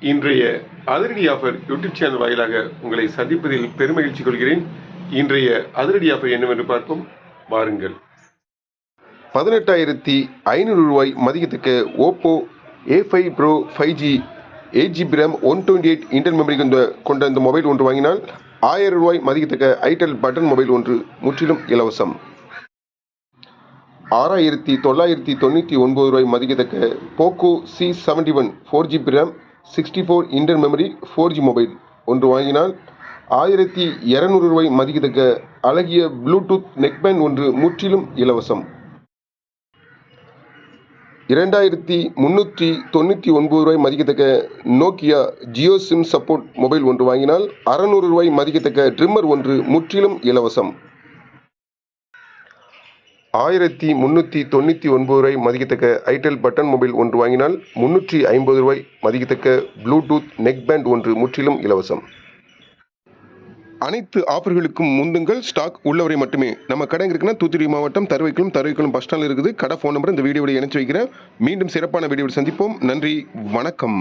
இன்றைய அதிரடி offer YouTube channel வாயிலாக உங்களை சந்திப்பதில் பெருமகிழ்ச்சி கொள்கிறேன். இன்றைய அதிரடி ஆஃபர் என்னவென்று பார்ப்போம், வாருங்கள். 18,500 ரூபாய் மதிக்கத்தக்க Oppo A5 Pro 5G 8GB RAM 128 internal memory கொண்ட இந்த மொபைல் ஒன்று வாங்கினால் 1000 ரூபாய் மதிக்கத்தக்க ஐடெல் பட்டன் மொபைல் ஒன்று முற்றிலும் இலவசம். 6,999 ரூபாய் மதிக்கத்தக்க Poco C71 4GB RAM 64 internal memory 4G mobile ஒன்று வாங்கினால் 1,200 ரூபாய் மதிக்கத்தக்க அழகிய ப்ளூடூத் நெக்பேண்ட் ஒன்று முற்றிலும் இலவசம். 2,399 ரூபாய் மதிக்கத்தக்க Nokia Jio SIM support mobile ஒன்று வாங்கினால் 600 ரூபாய் மதிக்கத்தக்க ட்ரிம்மர் ஒன்று முற்றிலும் இலவசம். 1,399 ரூபாய் மதிக்கத்தக்க ஐடெல் பட்டன் மொபைல் ஒன்று வாங்கினால் 350 ரூபாய் மதிக்கத்தக்க ப்ளூடூத் நெக்பேண்ட் ஒன்று முற்றிலும் இலவசம். அனைத்து ஆஃபர்களுக்கும் முந்துங்கள், ஸ்டாக் உள்ளவரை மட்டுமே. நம்ம கடை இருக்குன்னா தூத்துக்குடி மாவட்டம் தருவைக்குளம் பஸ் ஸ்டாண்டில் இருக்குது. கடை ஃபோன் நம்பர் இந்த வீடியோவில் இணைச்சு வைக்கிறேன். மீண்டும் சிறப்பான வீடியோவில் சந்திப்போம். நன்றி, வணக்கம்.